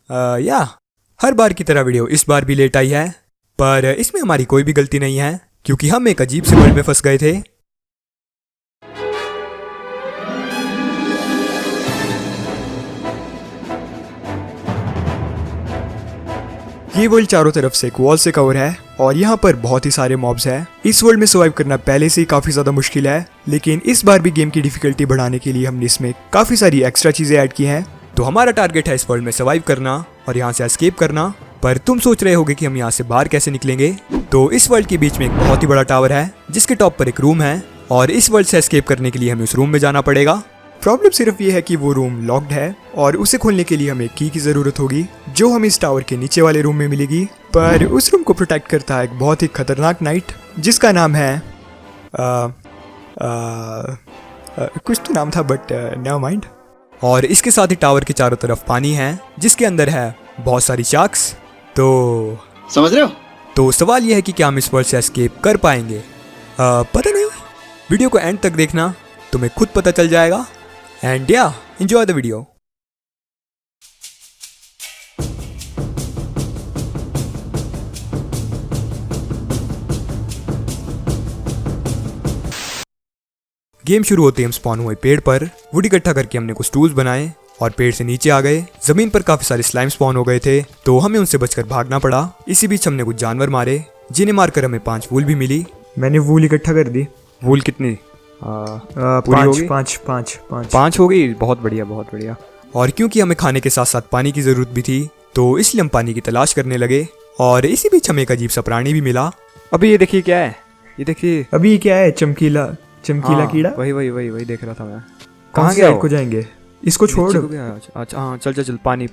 या हर बार की तरह वीडियो इस बार भी लेट आई है, पर इसमें हमारी कोई भी गलती नहीं है क्योंकि हम एक अजीब से वर्ल्ड में फंस गए थे। ये वर्ल्ड चारों तरफ से एक वॉल से कवर है और यहाँ पर बहुत ही सारे मॉब्स हैं। इस वर्ल्ड में सर्वाइव करना पहले से ही काफी ज्यादा मुश्किल है, लेकिन इस बार भी गेम की डिफिकल्टी बढ़ाने के लिए हमने इसमें काफी सारी एक्स्ट्रा चीजें ऐड की हैं। तो हमारा टारगेट है इस वर्ल्ड में सर्वाइव करना और यहाँ से एस्केप करना। पर तुम सोच रहे होगे कि हम यहाँ से बाहर कैसे निकलेंगे। तो इस वर्ल्ड के बीच में एक बहुत ही बड़ा टावर है जिसके टॉप पर एक रूम है और इस वर्ल्ड से एस्केप करने के लिए हमें उस रूम में जाना पड़ेगा। प्रॉब्लम सिर्फ ये है कि वो रूम लॉक्ड है और उसे खोलने के लिए हमें की जरूरत होगी जो हमें इस टावर के नीचे वाले रूम में मिलेगी। पर उस रूम को प्रोटेक्ट करता है एक बहुत ही खतरनाक नाइट जिसका नाम है कुछ तो नाम था बट नेवर माइंड। और इसके साथ ही टावर के चारों तरफ पानी है जिसके अंदर है बहुत सारी शार्क्स। तो समझ रहे हो? तो सवाल यह है कि क्या हम इस वर्ल्ड से एस्केप कर पाएंगे। पता नहीं, वीडियो को एंड तक देखना, तुम्हें खुद पता चल जाएगा। एंड या एंजॉय द वीडियो। गेम शुरू होते ही हम स्पॉन हुए पेड़ पर। वुड इकट्ठा करके हमने कुछ टूल्स बनाए और पेड़ से नीचे आ गए। जमीन पर काफी सारे स्लाइम स्पॉन हो गए थे तो हमें उनसे बचकर भागना पड़ा। इसी बीच हमने कुछ जानवर मारे जिन्हें मारकर हमें 5 वूल भी मिली। मैंने वूल इकट्ठा कर दी। वूल कितनी? पाँच हो गई। बहुत बढ़िया, बहुत बढ़िया। और क्योंकि हमें खाने के साथ साथ पानी की जरूरत भी थी तो इसलिए हम पानी की तलाश करने लगे। और इसी बीच हमें एक अजीब सा प्राणी भी मिला। अभी ये देखिए क्या है, ये देखिए अभी ये क्या है? चमकीला कीड़ा। वही देख रहा था मैं। कहाँ गया? को जाएंगे, इसको छोड़। अच्छा हाँ, चल पानी।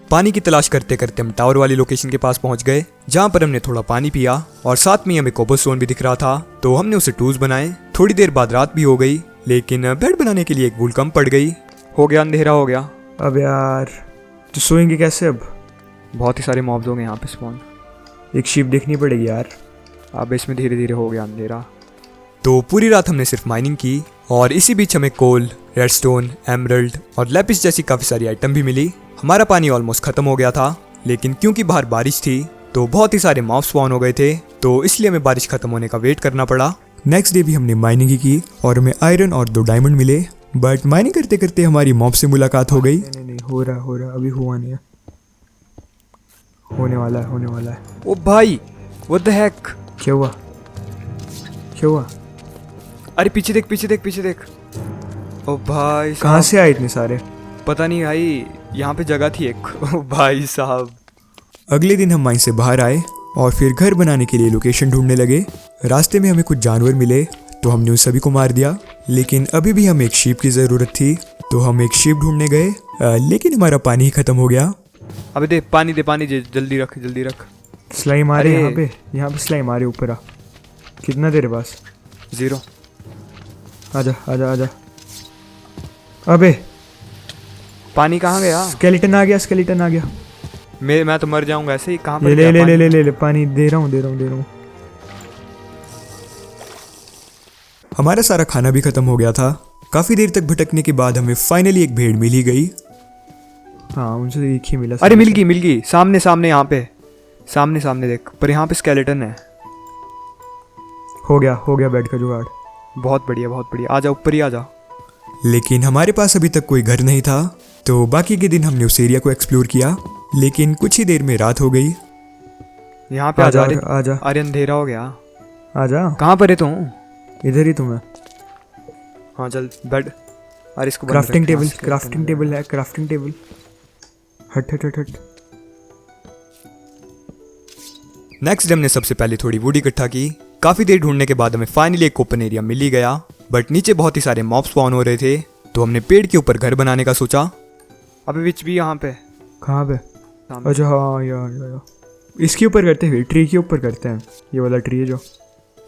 पानी की तलाश करते करते हम टावर वाली लोकेशन के पास पहुंच गए जहां पर हमने थोड़ा पानी पिया और साथ में हमें कोबलस्टोन भी दिख रहा था तो हमने उसे टूल्स बनाए। थोड़ी देर बाद रात भी हो गई लेकिन बेड बनाने के लिए एक वूल कम पड़ गई। हो गया, अंधेरा हो गया। अब यार तो सोएंगे कैसे? अब बहुत ही सारे मॉब्स होंगे यहाँ पे स्पॉन। एक शिप देखनी पड़ेगी यार। अब इसमें धीरे धीरे हो गया अंधेरा। तो पूरी रात हमने सिर्फ माइनिंग की और इसी बीच हमें कोल, रेडस्टोन, एमरल्ड और लेपिस जैसी काफी सारी आइटम भी मिली। हमारा पानी ऑलमोस्ट खत्म हो गया था लेकिन क्योंकि बाहर बारिश थी तो बहुत ही सारे मॉब्स स्पॉन हो गए थे तो इसलिए हमें बारिश खत्म होने का वेट करना पड़ा। नेक्स्ट डे भी हमने माइनिंग की और हमें आयरन और 2 डायमंड मिले। बट माइनिंग करते करते हमारी मॉब से मुलाकात हो गई। नहीं, हो रहा अभी हुआ नहीं है, होने वाला है। ओ भाई, व्हाट द हेक? क्या हुआ? अरे पीछे देख। ओ भाई, कहाँ से आए इतने सारे? पता नहीं भाई, यहाँ पे जगह थी एक। ओ भाई साहब। अगले दिन हम माइन से बाहर आए और फिर घर बनाने के लिए लोकेशन ढूंढने लगे। रास्ते में हमें कुछ जानवर मिले तो हमने उन सभी को मार दिया, लेकिन अभी भी हमें एक शीप की जरूरत थी तो हम एक शीप ढूंढने गए लेकिन हमारा पानी ही खत्म हो गया। अबे दे पानी, जल्दी रख। स्लाइम आ रहे यहाँ पे स्लाइम आ रहे ऊपर आ। कितना देर बस? 0। आजा। अबे पानी कहाँ गया? स्केलेटन आ गया। मैं तो मर जाऊंगा ऐसे ही। कहाँ पर? ले पानी दे रहा हूँ। हमारा सारा खाना भी खत्म हो गया था। काफी देर तक भटकने के बाद हमें फाइनली एक भेड़ मिल ही गई। हाँ, उनसे एक ही मिला। अरे मिल गई सामने यहाँ पे। सामने देख, पर यहाँ पे स्केलेटन है। हो गया बेड का जुगाड़। बहुत बढ़िया। आजा, ऊपर ही आजा। लेकिन हमारे पास अभी तक कोई घर नहीं था तो बाकी के दिन हमने उस एरिया को एक्सप्लोर किया लेकिन कुछ ही देर में रात हो गई। यहाँ पे आजा। अरे अंधेरा हो गया। आजा। कहाँ पर है तू? इधर ही तुम्हें। हाँ चल, बेड। अरे इसको क्राफ्टिंग टेबल है। हट। नेक्स्ट डे हमने सबसे पहले थोड़ी वुड इकट्ठा की। काफी देर ढूंढने के बाद हमें फाइनली एक ओपन एरिया मिल ही गया बट नीचे बहुत ही सारे मॉब्स स्पॉन हो रहे थे तो हमने पेड़ के ऊपर घर बनाने का सोचा। अभी विच भी यहाँ पे। कहाँ पे? अच्छा हाँ, यार इसके ऊपर करते हैं, ट्री के ऊपर करते हैं। ये वाला ट्री है जो।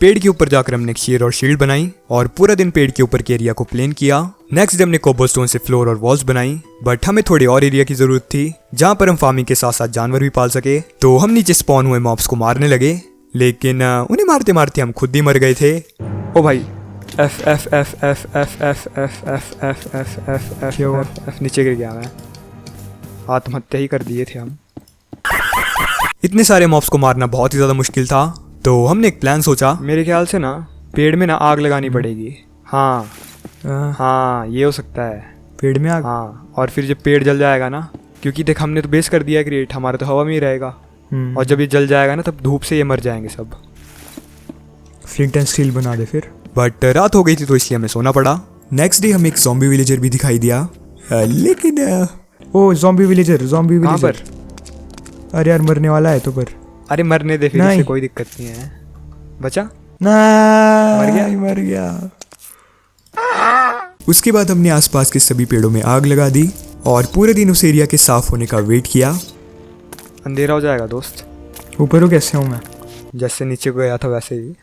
पेड़ के ऊपर जाकर हमने एक शेर और शील्ड बनाई और पूरा दिन पेड़ के ऊपर के एरिया को प्लेन किया। नेक्स्ट डे हमने कोबलस्टोन से फ्लोर और वॉल्स बनाई बट हमें थोड़ी और एरिया की जरूरत थी जहाँ पर हम फार्मिंग के साथ साथ जानवर भी पाल सके। तो हम नीचे स्पॉन हुए मॉब्स को मारने लगे लेकिन उन्हें मारते मारते हम खुद ही मर गए थे। ओ भाई, F F F F F F F F F F F F F नीचे गिर गया मैं। आत्महत्या ही कर दिए थे हम। इतने सारे मॉब्स को मारना बहुत ही ज़्यादा मुश्किल था, तो हमने एक प्लान सोचा। मेरे ख्याल से ना पेड़ में ना आग लगानी पड़ेगी। हाँ हाँ, ये हो सकता है। पेड़ में आग? हाँ, और फिर जब पेड़ जल जाएगा ना, क्योंकि देख हमने तो बेस कर दिया क्रिएट, हमारा तो हवा में ही रहेगा। और जब ये जल जाएगा ना तब धूप से ये मर जाएंगे सब। फ्लिंट एंड स्टील बना दे फिर। बट रात हो गई थी तो इसलिए हमें सोना पड़ा। नेक्स्ट डे हमें एक ज़ॉम्बी विलेजर भी दिखाई दिया, लेकिन ओ ज़ॉम्बी विलेजर पर। अरे यार मरने वाला है तो पर। अरे मरने दे फिर, नहीं। इससे कोई दिक्कत नहीं है। बचा ना, मर गया। उसके बाद हमने आसपास के सभी पेड़ों में आग लगा दी और पूरे दिन उस एरिया के साफ होने का वेट किया। अंधेरा हो जाएगा दोस्त। ऊपर हो कैसे हूँ मैं? जैसे नीचे को गया था वैसे ही।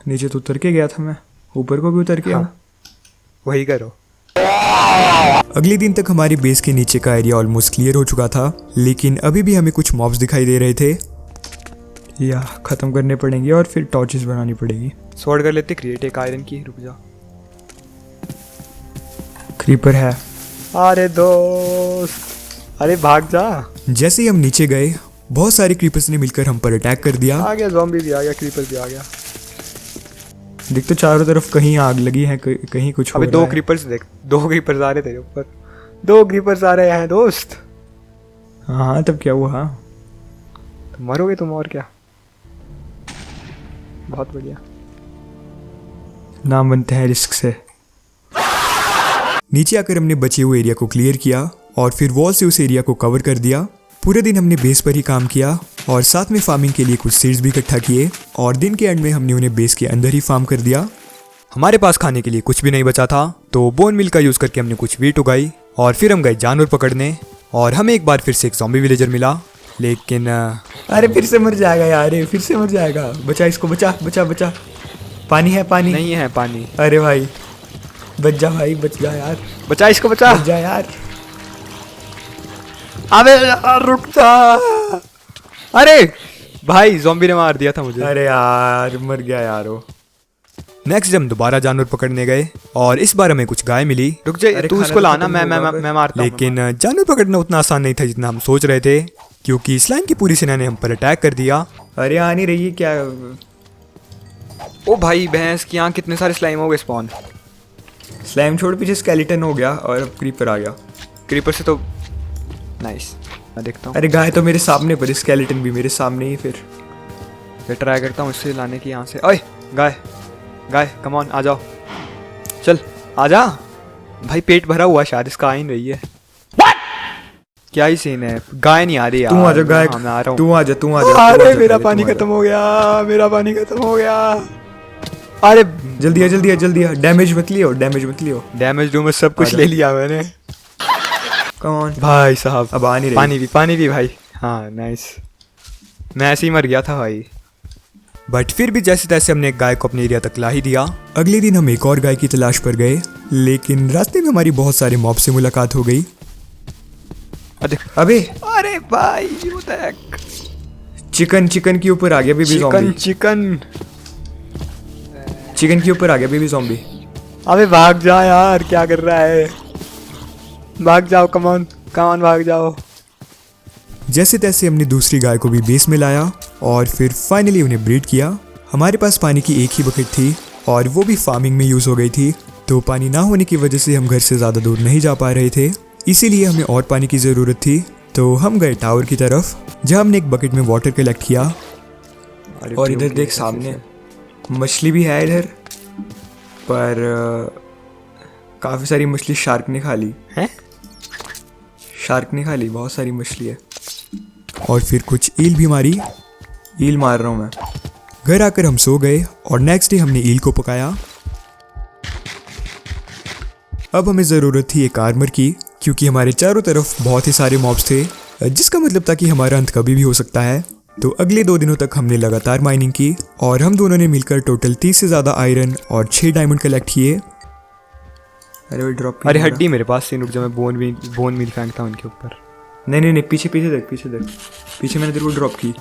नीचे तो उतर के गया था मैं, ऊपर को भी उतर के हाँ, वही करो। अगले दिन तक हमारी बेस के नीचे का एरिया ऑलमोस्ट क्लियर हो चुका था, लेकिन अभी भी हमें कुछ मॉब्स दिखाई दे रहे थे। या खत्म करने पड़ेंगे और फिर टॉर्चेस बनानी पड़ेगी। स्वॉर्ड कर लेते क्रिएट एक आयरन की। रुक जा, क्रीपर है। अरे दोस्त, अरे भाग जा। जैसे ही हम नीचे गए, बहुत सारे क्रीपर्स ने मिलकर हम पर अटैक कर दिया। आ गया, ज़ॉम्बी भी आ गया, क्रीपर भी आ गया। देख तो चारों तरफ कहीं आग लगी है, कहीं कुछ हो अबे रहा दो है। क्रीपर्स देख, 2 क्रीपर्स आ रहे तेरे ऊपर। 2 क्रीपर्स आ रहे हैं दोस्त। हाँ हाँ, तब क्या हुआ? हाँ तो मरोगे तुम, और क्या। बहुत बढ़िया। नाम बनते हैं रिस्क से। नीचे आकर हमने बचे हुए एरिया को क्लियर किया और फिर वॉल से उस एरिया को कवर कर दिया। पूरे दिन हमने बेस पर ही काम किया और साथ में फार्मिंग के लिए कुछ सीड्स भी इकट्ठा किए और दिन के एंड में हमने उन्हें बेस के अंदर ही फार्म कर दिया। हमारे पास खाने के लिए कुछ भी नहीं बचा था, तो बोन मिल का यूज़ करके हमने कुछ वीट उगाई और फिर हम गए जानवर पकड़ने। और हमें एक बार फिर से एक ज़ॉम्बी विलेजर मिला, लेकिन अरे फिर से मर जाएगा यार, फिर से मर जाएगा। बचा इसको, बचा बचा बचा। पानी है, पानी नहीं है पानी। अरे भाई बच जा भाई, बच जा यार, बचा इसको, बचा। बच जा यार। अबे यार रुक जा। अरे भाई ज़ॉम्बी ने मार दिया था मुझे। अरे यार मर गया यार वो। नेक्स्ट हम दोबारा जानवर पकड़ने गए और इस बार हमें कुछ गाय मिली। रुक जा, अरे तू खाना इसको तो लाना, खत्म मैं होगा मैं मारता हूँ। लेकिन जानवर पकड़ना उतना आसान नहीं था जितना हम सोच रहे थे, क्योंकि स्लाइम की पूरी सेना ने हम पर अटैक कर दिया। अरे आ नहीं रही है क्या? ओ भाई भैंस की यहाँ कितने सारे स्लाइम हो गए स्पॉन। स्लाइम छोड़, पीछे स्केलेटन हो गया और अब क्रीपर आ गया। क्रीपर से तो नाइस, मैं देखता हूँ। अरे गाय तो मेरे सामने, पर स्केलेटन भी मेरे सामने ही। फिर ट्राई करता हूँ इससे लाने की यहाँ से। ओए गाय, गाय कम ऑन, आ जाओ, चल आ जा। भाई पेट भरा हुआ शायद इसका, आ ही नहीं रही है। क्या ही सीन है, गाय नहीं आ रही यार। तू आ जा गाय, मैं आ रहा हूँ। तू आ जा, तू आ जा। अरे मेरा पानी खत्म हो गया, मेरा पानी खत्म हो गया। अरे जल्दी आ, जल्दी आ, जल्दी आ। डैमेज मत लियो, डैमेज मत लियो। डैमेज डूमेज सब कुछ ले लिया मैंने। कम ऑन भाई साहब, अब आ नहीं रही। पानी भी भाई। हाँ नाइस, मैं ऐसे ही मर गया था भाई। बट फिर भी जैसे तैसे हमने एक गाय को अपने एरिया तक ला ही दिया। अगले दिन हम एक और गाय की तलाश पर गए, लेकिन रास्ते में हमारी बहुत सारे मॉब से मुलाकात हो गई। अबे अरे भाई चिकन, चिकन के ऊपर आ गया बेबी ज़ॉम्बी। चिकन चिकन के ऊपर आ गया बेबी ज़ॉम्बी। अबे भाग जा यार, क्या कर रहा है। भाग जाओ, कम ऑन भाग जाओ। जैसे तैसे हमने दूसरी गाय को भी बेस में लाया और फिर फाइनली उन्हें ब्रीड किया। हमारे पास पानी की एक ही बकेट थी और वो भी फार्मिंग में यूज़ हो गई थी, तो पानी ना होने की वजह से हम घर से ज़्यादा दूर नहीं जा पा रहे थे, इसीलिए हमें और पानी की ज़रूरत थी। तो हम गए टावर की तरफ, जहाँ हमने एक बकेट में वाटर कलेक्ट किया। और इधर देख सामने मछली भी है इधर, पर काफ़ी सारी मछली शार्क ने खा ली है। शार्क ने खा ली, बहुत सारी मछली है। और फिर कुछ ईल भी मारी। ईल मार रहा हूँ मैं। घर आकर हम सो गए और नेक्स्ट डे हमने ईल को पकाया। अब हमें ज़रूरत थी एक आर्मर की, क्योंकि हमारे चारों तरफ बहुत ही सारे मॉब्स थे, जिसका मतलब था कि हमारा अंत कभी भी हो सकता है। तो अगले 2 दिनों तक हमने लगातार माइनिंग की और हम दोनों ने मिलकर टोटल 30 से ज़्यादा आयरन और 6 डायमंड कलेक्ट किए। अरे वो ड्रॉप, अरे हड्डी मेरे पास से, रुक जा, मैं बोन मिल फेंकता हूँ उनके ऊपर। नहीं, पीछे देख, पीछे मैंने तेरे को ड्रॉप की।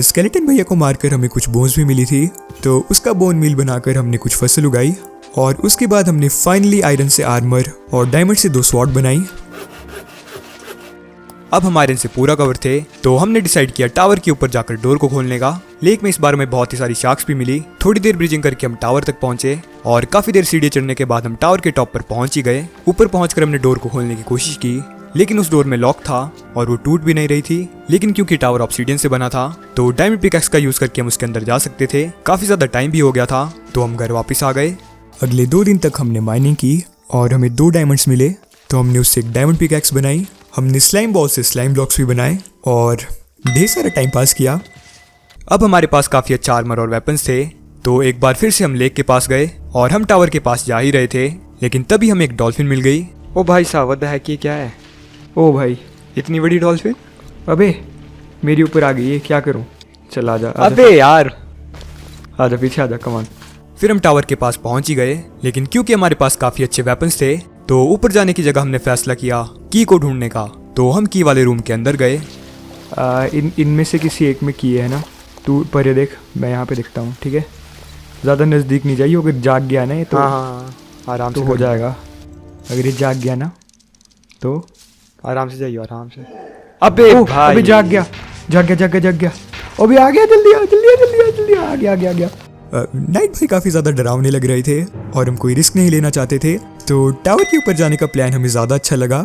स्केलेटन भैया को मारकर हमें कुछ बोन्स भी मिली थी, तो उसका बोन मिल बनाकर हमने कुछ फसल उगाई और उसके बाद हमने फाइनली आयरन से आर्मर और डायमंड से 2 स्वॉर्ड बनाई। अब हमारे इनसे पूरा कवर थे, तो हमने डिसाइड किया टावर के ऊपर जाकर डोर को खोलने का। लेक में इस बार में बहुत ही सारी शार्क्स भी मिली। थोड़ी देर ब्रिजिंग करके हम टावर तक पहुंचे और काफी देर सीढ़ी चढ़ने के बाद हम टावर के टॉप पर पहुंच ही गए। ऊपर पहुंचकर हमने डोर को खोलने की कोशिश की, लेकिन उस डोर में लॉक था और वो टूट भी नहीं रही थी। लेकिन क्योंकि टावर ऑब्सीडियन से बना था तो डायमंड पिकैक्स का यूज करके हम उसके अंदर जा सकते थे। काफी ज्यादा टाइम भी हो गया था, तो हम घर वापस आ गए। अगले 2 दिन तक हमने माइनिंग की और हमें 2 डायमंड्स मिले, तो हमने उससे एक डायमंड पिकैक्स बनाई। हमने स्लाइम बॉल से स्लाइम ब्लॉक्स भी बनाए और ढेर सारा टाइम पास किया। अब हमारे पास काफी अच्छा आर्मर और वेपन्स थे, तो एक बार फिर से हम लेक के पास गए और हम टावर के पास जा ही रहे थे, लेकिन तभी हमें एक डॉल्फिन मिल गई। ओ भाई साहब, व्हाट द हेक, ये क्या है? ओ भाई, इतनी बड़ी डॉल्फिन? अबे मेरे ऊपर आ गई है, क्या करूं? चल आजा अबे यार, आजा पीछे आजा, कमान। फिर हम टावर के पास पहुंच ही गए, लेकिन क्योंकि हमारे पास काफी अच्छे वेपन्स थे तो ऊपर जाने की जगह हमने फैसला किया की को ढूंढने का। तो हम की वाले रूम के अंदर गए। इनमें से किसी एक में की है ना? तू परे देख, मैं यहाँ पे देखता हूँ, ठीक है? ज़्यादा नज़दीक नहीं जाइए, अगर जाग गया ना ये तो हाँ, आराम तो से हो जाएगा। अगर ये जाग गया ना तो आराम से जाइए, आराम से। अबे भाई, अबे जाग गया, जाग गया, जाग गया, जाग गया। अबे आ गया, जल्दी आ, जल्दी आ, जल्दी आ, जल्दी आ गया, आ गया, आ गया। नाइट भाई काफ़ी ज़्यादा डरावने लग रहे थे और हम कोई रिस्क नहीं लेना चाहते थे, तो टावर के ऊपर जाने का प्लान हमें ज़्यादा अच्छा लगा।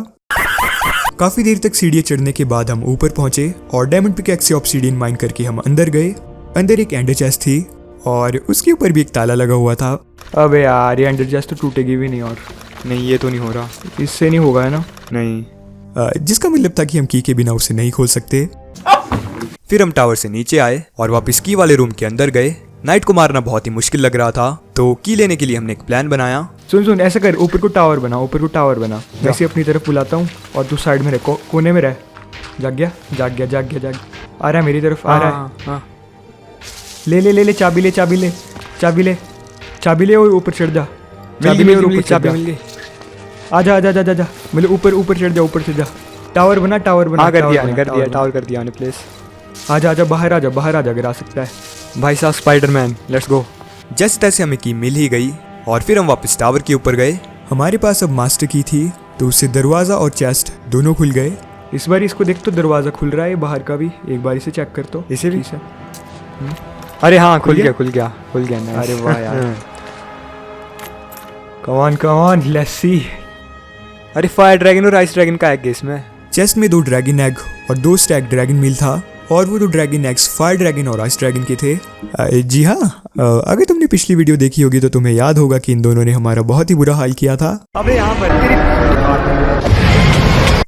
काफ़ी देर तक सीढ़ियाँ चढ़ने के बाद हम ऊपर पहुंचे और डायमंड पिकैक्स से ऑब्सीडियन माइन करके हम अंदर गए। अंदर एक एंडर चेस्ट थी और उसके ऊपर भी एक ताला लगा हुआ था। अबे यार, ये अंडर चेस्ट तो टूटेगी भी नहीं, और नहीं ये तो नहीं हो रहा, इससे नहीं होगा है ना? नहीं। जिसका मतलब था कि हम की के बिना उसे नहीं खोल सकते। फिर हम टावर से नीचे आए और वापस की वाले रूम के अंदर गए। नाइट को मारना बहुत ही मुश्किल लग रहा था, तो की लेने के लिए हमने एक प्लान बनाया। सुन सुन, ऐसा कर, ऊपर को टावर बना, ऊपर को टावर बना। मैं इसे अपनी तरफ बुलाता हूँ और तू साइड में रह, कोने में रह। जाग गया, जाग गया, जाग गया, जाग आ रहा है मेरी तरफ, आ रहा है। हाँ। ले ले ले ले, चाबी ले, चाबी ले, चाबी ले, चाबी ले और ऊपर चढ़ जा। चाबी ले और ऊपर चढ़ जा। आजा आजा आजा आजा, मतलब ऊपर ऊपर चढ़ जा, ऊपर चढ़ जा। टावर बना, टावर बना। कर दिया, टावर कर दिया प्लीज। आजा आजा, बाहर आजा, बाहर आजा, अगर आ सकता है। भाई साहब स्पाइडरमैन, लेट्स गो। जैसे तैसे हमें की मिल ही गई और फिर हम वापस टावर के ऊपर गए। हमारे पास अब मास्टर की थी, तो उससे दरवाज़ा और चेस्ट दोनों खुल गए। इस बार इसको देख, तो दरवाज़ा खुल रहा है बाहर का भी, एक बार इसे चेक कर। तो इसे भी से? अरे हाँ, खुल गया, खुल गया, खुल गया। nice. अरे वाह यार। कमान कमान, लेट्स सी। अरे फायर ड्रैगन और आइस ड्रैगन का एग है इसमें। चेस्ट में 2 ड्रैगन एग और 2 स्टैक ड्रैगन मील था और वो 2 ड्रैगन एग्स फायर ड्रैगन और आइस ड्रैगन के थे। जी हाँ, अगर तुमने पिछली वीडियो देखी होगी तो तुम्हें याद होगा कि इन दोनों ने हमारा बहुत ही बुरा हाल किया था। अबे यहाँ पर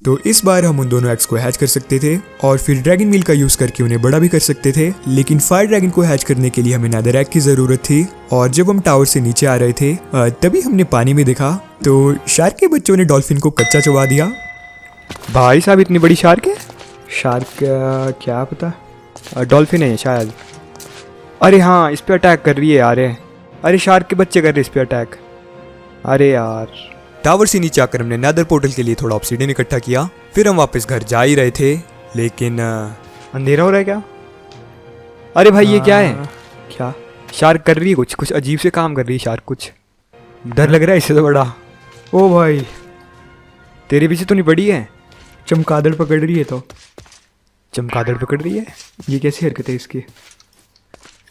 तो इस बार हम उन दोनों एग्स को हैच कर सकते थे और फिर ड्रैगन मील का यूज करके उन्हें बड़ा भी कर सकते थे। लेकिन फायर ड्रैगन को हैच करने के लिए हमें नेदर एग की जरूरत थी और जब हम टावर से नीचे आ रहे थे तभी हमने पानी में देखा तो शार्क के बच्चों ने डॉल्फिन को कच्चा चबा दिया। भाई साहब, इतनी बड़ी शार्क है? शार्क क्या पता, डॉल्फिन है शायद। अरे हाँ, इस पे अटैक कर रही है यार। अरे शार्क के बच्चे कर रहे इस पे अटैक। अरे यार। टावर से नीचे आकर हमने नेदर पोर्टल के लिए थोड़ा ऑब्सीडियन इकट्ठा किया। फिर हम वापस घर जा ही रहे थे, लेकिन अंधेरा हो रहा है क्या? अरे भाई ये क्या है? क्या शार्क कर रही है कुछ कुछ अजीब से काम कर रही है शार्क। कुछ डर लग रहा है इससे तो बड़ा। ओ भाई, तेरे पीछे तो नहीं पड़ी है? चमगादड़ पकड़ रही है। तो चमगादड़ पकड़ रही है? ये कैसी हरकत है इसकी?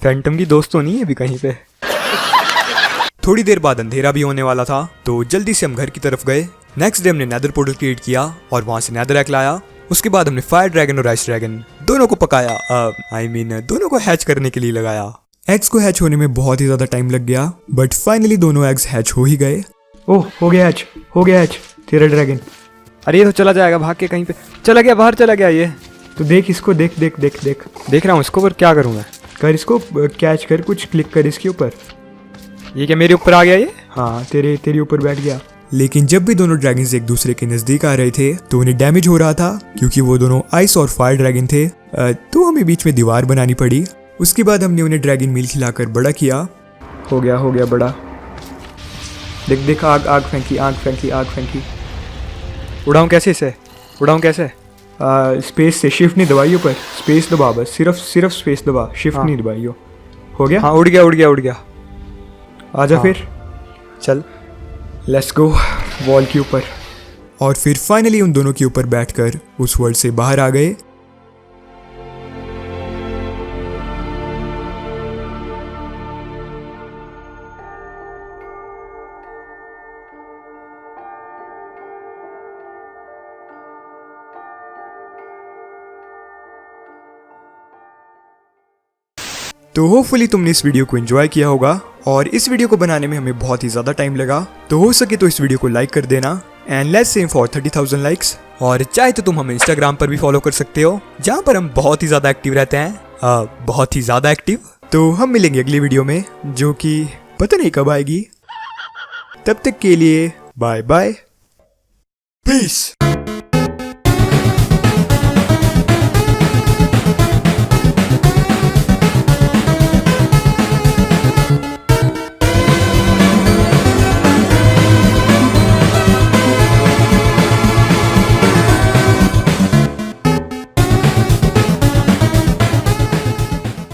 फैंटम की दोस्त तो नहीं है अभी कहीं पे? थोड़ी देर बाद अंधेरा भी होने वाला था, तो जल्दी से हम घर की तरफ गए। नेक्स्ट डे हमने नेदर पोर्टल क्रिएट किया और वहां से नेदर एग लाया। उसके बाद हमने फायर ड्रैगन और आइस ड्रैगन दोनों को पकाया, दोनों को हैच करने के लिए लगाया। एग्स को हैच होने में बहुत ही ज्यादा टाइम लग गया, बट फाइनली दोनों एग्स हैच हो ही गए। ओह, हो गया हैच, हो गया हैच तेरा ड्रैगन। अरे ये तो चला जाएगा भाग के, कहीं पे चला गया, बाहर चला गया ये। तो देख इसको, देख देख देख देख देख रहा हूँ इसको, पर क्या करूँ मैं? कर इसको, कैच कर, कुछ क्लिक कर इसके ऊपर। ये क्या मेरे ऊपर आ गया ये? हाँ, तेरे ऊपर बैठ गया। लेकिन जब भी दोनों ड्रैगन्स एक दूसरे के नजदीक आ रहे थे तो उन्हें डैमेज हो रहा था, क्योंकि वो दोनों आइस और फायर ड्रैगन थे। तो हमें बीच में दीवार बनानी पड़ी। उसके बाद हमने उन्हें ड्रैगन मील खिलाकर बड़ा किया। हो गया बड़ा। देख देख, आग आग फेंकी, आग फेंकी, आग फेंकी। उड़ाऊं कैसे इसे? उड़ाऊं कैसे? स्पेस से, शिफ्ट नहीं दबाई ऊपर, स्पेस दबा बस, सिर्फ स्पेस दबा, शिफ्ट नहीं दबाई हो गया? हाँ, उड़ गया। आजा हाँ। फिर चल, लेट्स गो वॉल के ऊपर। और फिर फाइनली उन दोनों के ऊपर बैठकर उस वर्ल्ड से बाहर आ गए। तो होपफुली तुमने इस वीडियो को एंजॉय किया होगा और इस वीडियो को बनाने में हमें बहुत ही ज़्यादा टाइम लगा। तो हो सके तो इस वीडियो को लाइक कर देना and let's aim for 30,000 likes. और चाहे तो तुम हमें इंस्टाग्राम पर भी फॉलो कर सकते हो, जहाँ पर हम बहुत ही ज़्यादा एक्टिव रहते हैं, बहुत ही ज़्यादा एक्टिव। तो हम मिलेंगे अगली वीडियो में, जो कि पता नहीं कब आएगी। तब तक के लिए बाय बाय, पीस।